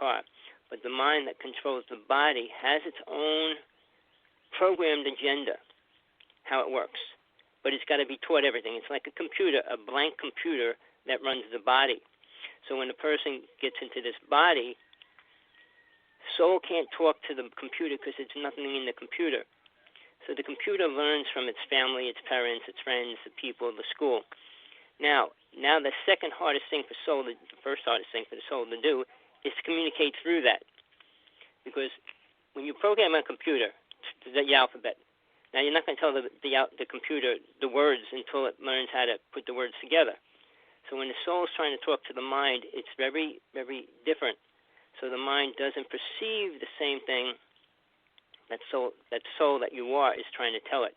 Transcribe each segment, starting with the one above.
car. But the mind that controls the body has its own programmed agenda, how it works. But it's got to be taught everything. It's like a computer, a blank computer that runs the body. So when a person gets into this body, soul can't talk to the computer because there's nothing in the computer. So the computer learns from its family, its parents, its friends, the people, the school. Now the second hardest thing for soul, the first hardest thing for the soul to do is to communicate through that. Because when you program a computer, the alphabet, now you're not going to tell the computer the words until it learns how to put the words together. So when the soul is trying to talk to the mind, it's very, very different. So the mind doesn't perceive the same thing that soul that you are is trying to tell it.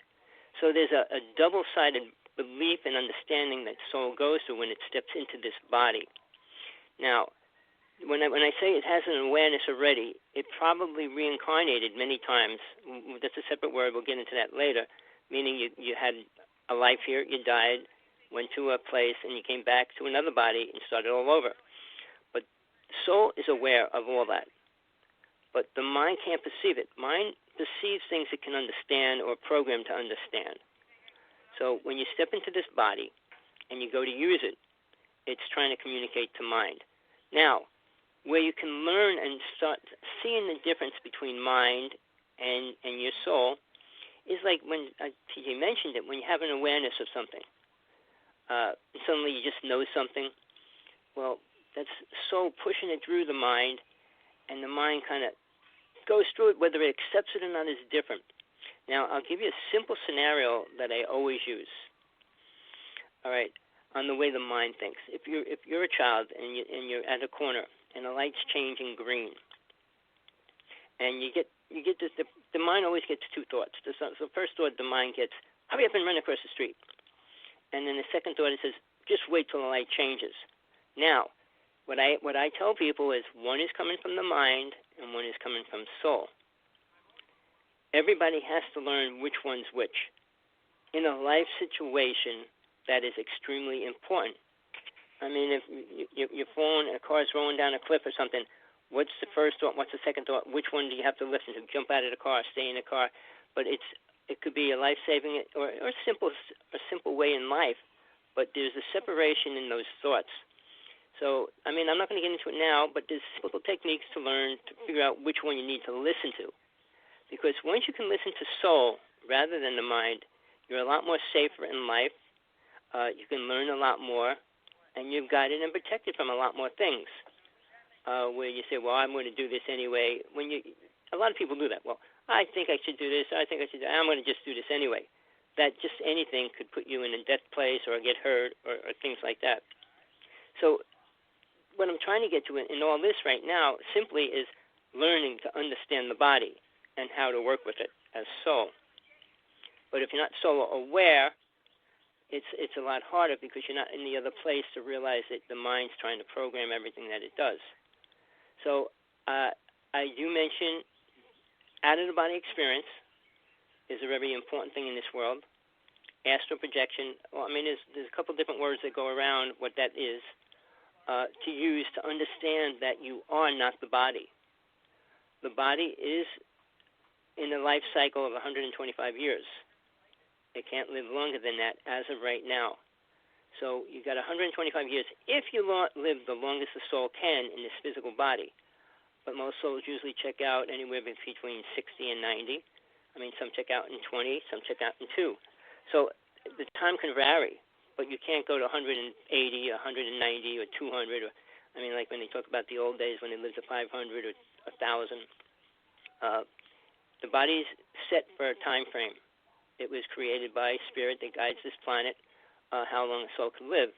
So there's a double-sided belief and understanding that soul goes through when it steps into this body. Now, when I say it has an awareness already, it probably reincarnated many times. That's a separate word. We'll get into that later, meaning you had a life here, you died, went to a place, and you came back to another body and started all over. But soul is aware of all that. But the mind can't perceive it. Mind perceives things it can understand or program to understand. So when you step into this body and you go to use it, it's trying to communicate to mind. Now, where you can learn and start seeing the difference between mind and your soul is like when TJ mentioned it, when you have an awareness of something. Suddenly you just know something. Well, that's soul pushing it through the mind, and the mind kind of goes through it. Whether it accepts it or not is different. Now, I'll give you a simple scenario that I always use. All right, on the way the mind thinks. If you're a child and you're at a corner and the light's changing green, and you get this, the mind always gets two thoughts. So first thought the mind gets, hurry up and run across the street. And then the second thought it says, just wait till the light changes. Now, what I tell people is one is coming from the mind and one is coming from soul. Everybody has to learn which one's which. In a life situation, that is extremely important. I mean, if you're falling, a car's rolling down a cliff or something, what's the first thought? What's the second thought? Which one do you have to listen to? Jump out of the car, stay in the car. But it could be a life-saving or a simple way in life. But there's a separation in those thoughts. So, I mean, I'm not going to get into it now, but there's simple techniques to learn to figure out which one you need to listen to. Because once you can listen to soul rather than the mind, you're a lot more safer in life. You can learn a lot more. And you're guided and protected from a lot more things. Where you say, well, I'm going to do this anyway. A lot of people do that. Well, I think I should do this. I'm going to just do this anyway. That just anything could put you in a death place or get hurt or things like that. So what I'm trying to get to in all this right now simply is learning to understand the body and how to work with it as soul. But if you're not soul aware, it's a lot harder because you're not in the other place to realize that the mind's trying to program everything that it does. So I do mention out-of-the-body experience is a very important thing in this world. Astral projection, well, I mean, there's a couple different words that go around what that is to use to understand that you are not the body. The body is in the life cycle of 125 years. It can't live longer than that as of right now. So you've got 125 years if you live the longest the soul can in this physical body. But most souls usually check out anywhere between 60 and 90. I mean, some check out in 20, some check out in 2. So the time can vary, but you can't go to 180, 190, or 200. I mean, like when they talk about the old days when they lived to 500 or 1,000. The body's set for a time frame. It was created by spirit that guides this planet, how long a soul can live.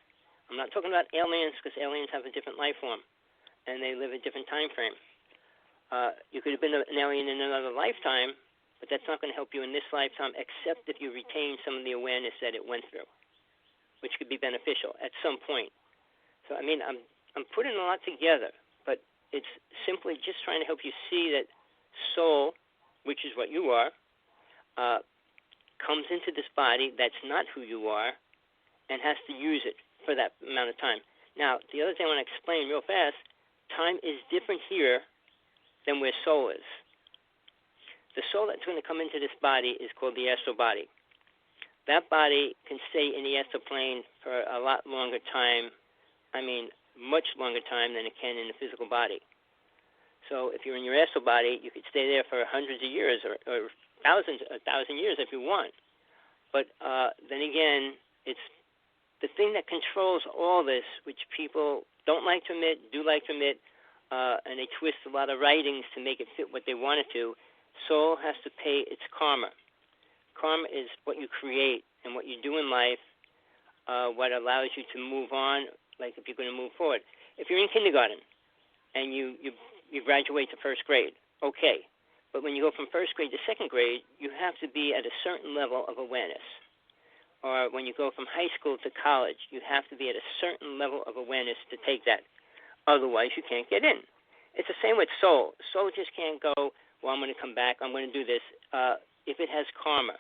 I'm not talking about aliens because aliens have a different life form, and they live a different time frame. You could have been an alien in another lifetime, but that's not going to help you in this lifetime except if you retain some of the awareness that it went through, which could be beneficial at some point. So, I mean, I'm putting a lot together, but it's simply just trying to help you see that soul, which is what you are, comes into this body that's not who you are and has to use it for that amount of time. Now, the other thing I want to explain real fast, time is different here than where soul is. The soul that's going to come into this body is called the astral body. That body can stay in the astral plane for a lot longer time. I mean, much longer time than it can in the physical body. So if you're in your astral body, you could stay there for hundreds of years or 1,000 years if you want. But then again, it's the thing that controls all this, which people don't like to admit, do like to admit, and they twist a lot of writings to make it fit what they want it to. Soul has to pay its karma. Karma is what you create and what you do in life, what allows you to move on, like if you're going to move forward. If you're in kindergarten and you graduate to first grade, okay. But when you go from first grade to second grade, you have to be at a certain level of awareness. Or when you go from high school to college, you have to be at a certain level of awareness to take that. Otherwise, you can't get in. It's the same with soul. Soul just can't go, well, I'm going to come back, I'm going to do this, if it has karma.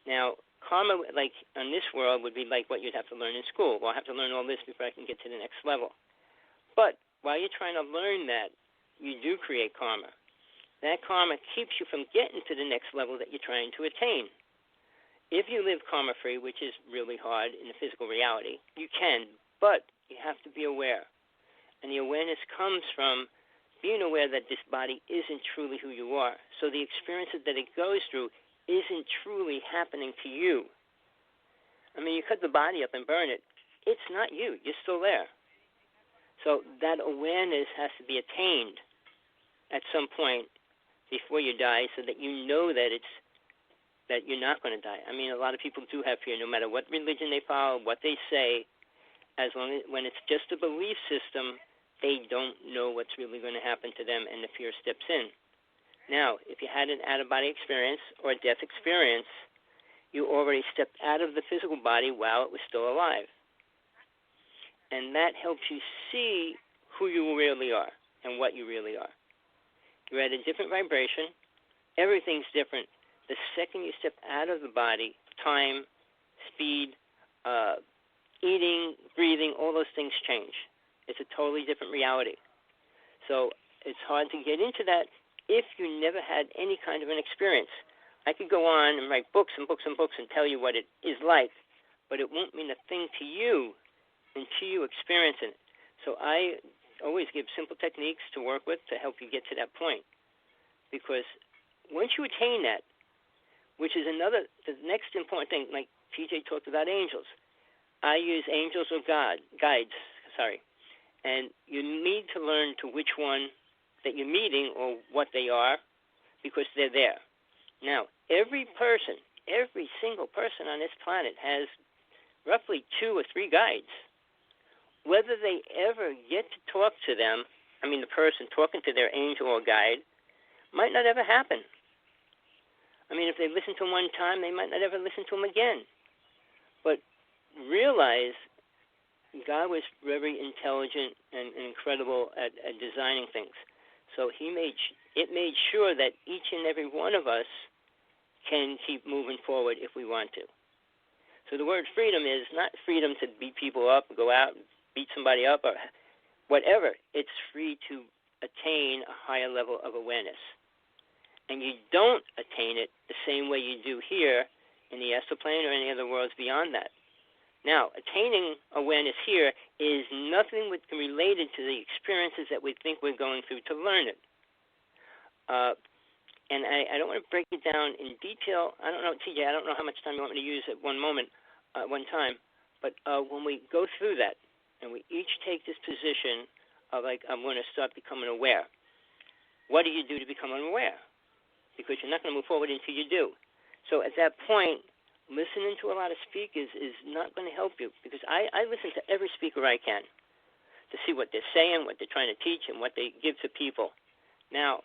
Now, karma, like on this world, would be like what you'd have to learn in school. Well, I have to learn all this before I can get to the next level. But while you're trying to learn that, you do create karma. That karma keeps you from getting to the next level that you're trying to attain. If you live karma-free, which is really hard in the physical reality, you can, but you have to be aware. And the awareness comes from being aware that this body isn't truly who you are. So the experiences that it goes through isn't truly happening to you. I mean, you cut the body up and burn it. It's not you. You're still there. So that awareness has to be attained at some point before you die so that you know that you're not going to die. I mean, a lot of people do have fear, no matter what religion they follow, what they say, as long as when it's just a belief system, they don't know what's really going to happen to them, and the fear steps in. Now, if you had an out-of-body experience or a death experience, you already stepped out of the physical body while it was still alive. And that helps you see who you really are and what you really are. You're at a different vibration. Everything's different. The second you step out of the body, time, speed, eating, breathing, all those things change. It's a totally different reality. So it's hard to get into that if you never had any kind of an experience. I could go on and write books and books and books and tell you what it is like, but it won't mean a thing to you until you experience it. So I always give simple techniques to work with to help you get to that point. Because once you attain that, which is the next important thing, like TJ talked about angels. I use angels or guides, and you need to learn to which one that you're meeting or what they are, because they're there. Now, every single person on this planet has roughly 2 or 3 guides. Whether they ever get to talk to them, the person talking to their angel or guide, might not ever happen. If they listen to him one time, they might not ever listen to him again. But realize God was very intelligent and incredible at designing things. So it made sure that each and every one of us can keep moving forward if we want to. So the word freedom is not freedom to beat people up, go out and beat somebody up, or whatever. It's free to attain a higher level of awareness. And you don't attain it the same way you do here in the astral plane or any other worlds beyond that. Now, attaining awareness here is nothing related to the experiences that we think we're going through to learn it. And I don't want to break it down in detail. I don't know, TJ, I don't know how much time you want me to use at one time. But when we go through that and we each take this position of, like, I'm going to start becoming aware. What do you do to become aware? Because you're not going to move forward until you do. So at that point, listening to a lot of speakers is not going to help you, because I listen to every speaker I can to see what they're saying, what they're trying to teach, and what they give to people. Now,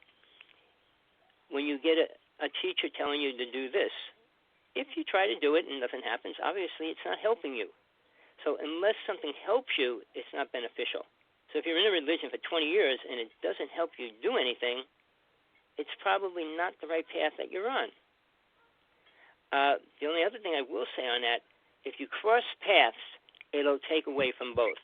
when you get a teacher telling you to do this, if you try to do it and nothing happens, obviously it's not helping you. So unless something helps you, it's not beneficial. So if you're in a religion for 20 years and it doesn't help you do anything, it's probably not the right path that you're on. The only other thing I will say on that, if you cross paths, it'll take away from both.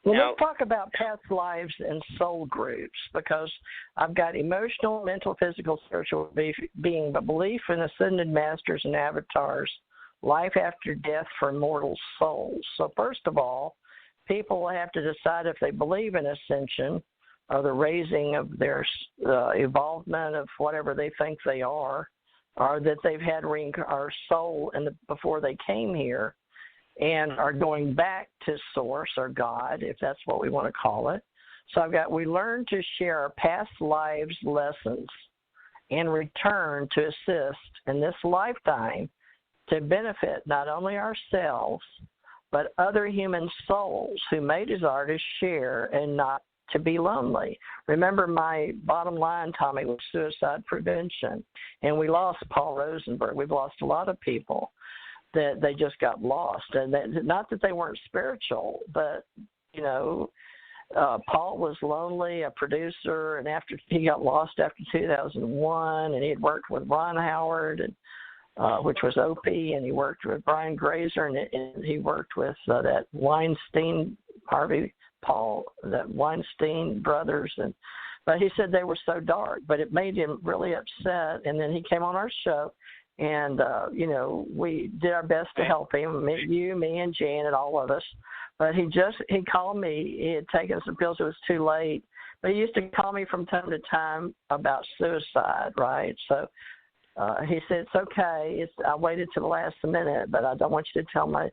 Well, Now, let's talk about past lives and soul groups, because I've got emotional, mental, physical, spiritual being, but belief in ascended masters and avatars, life after death for immortal souls. So first of all, people have to decide if they believe in ascension or the raising of their evolvement of whatever they think they are, or that they've had our soul before they came here, and are going back to Source or God, if that's what we want to call it. So we learn to share our past lives' lessons and return to assist in this lifetime to benefit not only ourselves, but other human souls who may desire to share and not to be lonely. Remember, my bottom line, Tommy, was suicide prevention. And we lost Paul Rosenberg. We've lost a lot of people that they just got lost. And not that they weren't spiritual, but, Paul was lonely, a producer, and after he got lost after 2001, and he had worked with Ron Howard, which was Opie, and he worked with Brian Grazer, and he worked with that Weinstein, that Weinstein brothers, but he said they were so dark, but it made him really upset. And then he came on our show, and we did our best to help him, me, and Jan, and all of us. But he called me. He had taken some pills. It was too late. But he used to call me from time to time about suicide, right? So he said, it's okay. I waited to the last minute, but I don't want you to tell my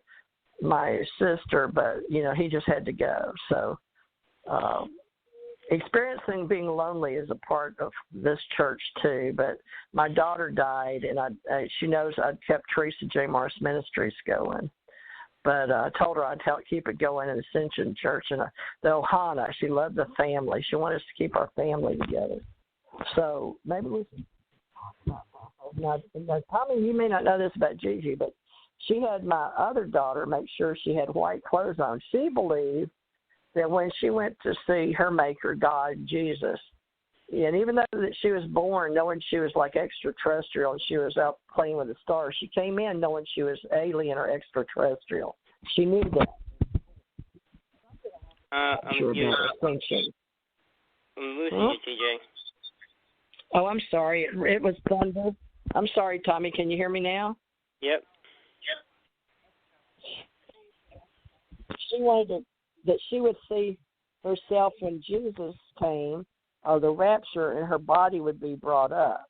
sister. But, he just had to go. So experiencing being lonely is a part of this church, too. But my daughter died, and she knows I'd kept Theresa J Morris Ministries going. But I told her I'd help keep it going in Ascension Church. And the Ohana, she loved the family. She wanted us to keep our family together. So maybe we should talk about that. Now, Tommy, you may not know this about Gigi, but she had my other daughter make sure she had white clothes on. She believed that when she went to see her maker, God, Jesus, and even though that she was born knowing she was like extraterrestrial and she was out playing with the stars, she came in knowing she was alien or extraterrestrial. She knew that. I'm losing you, TJ. Oh, I'm sorry. It was thunder. I'm sorry, Tommy. Can you hear me now? Yep. She wanted that she would see herself when Jesus came, or the rapture, and her body would be brought up.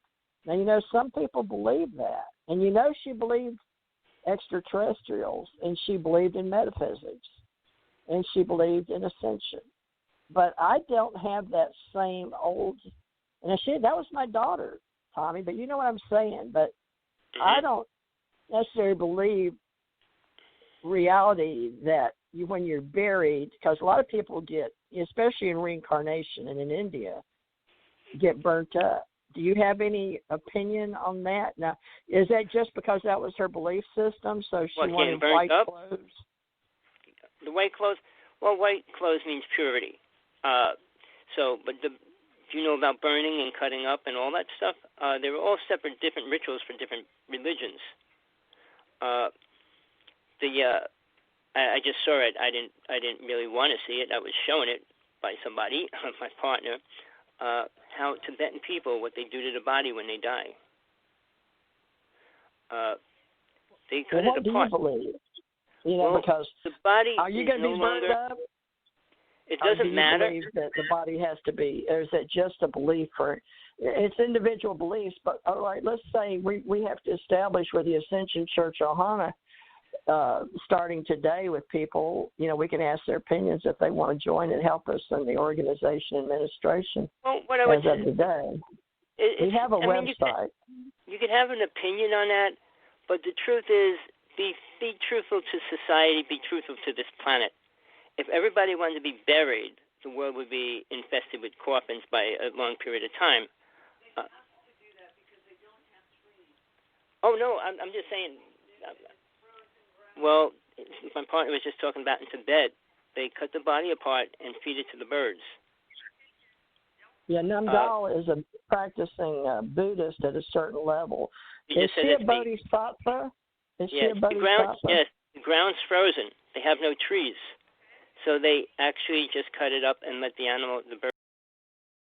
Now, some people believe that. And she believed extraterrestrials, and she believed in metaphysics, and she believed in ascension. But I don't have that same old, and that was my daughter, Tommy, but you know what I'm saying. But I don't necessarily believe reality that when you're buried, because a lot of people get, especially in reincarnation and in India, get burnt up. Do you have any opinion on that? Now, is that just because that was her belief system, so she wanted white clothes? The white clothes? Well, white clothes means purity. But do you know about burning and cutting up and all that stuff? They were all separate, different rituals for different religions. I just saw it. I didn't really want to see it. I was shown it by somebody, my partner, how Tibetan people, what they do to the body when they die. They cut it apart. What do you believe? Because the body are you going to be burned up? It doesn't matter. Do you believe that the body has to be, or is it just a belief it's individual beliefs? But all right, let's say we have to establish with the Ascension Church Ohana, starting today with people, we can ask their opinions if they want to join and help us in the organization administration. Well, what I would as of today. We have a website. You could have an opinion on that, but the truth is, be truthful to society, be truthful to this planet. If everybody wanted to be buried, the world would be infested with coffins by a long period of time. Oh, no, I'm just saying... Well, my partner was just talking about in Tibet. They cut the body apart and feed it to the birds. Yeah, Namdal is a practicing Buddhist at a certain level. Is she a bodhisattva? Yes, the ground's frozen. They have no trees. So they actually just cut it up and let the bird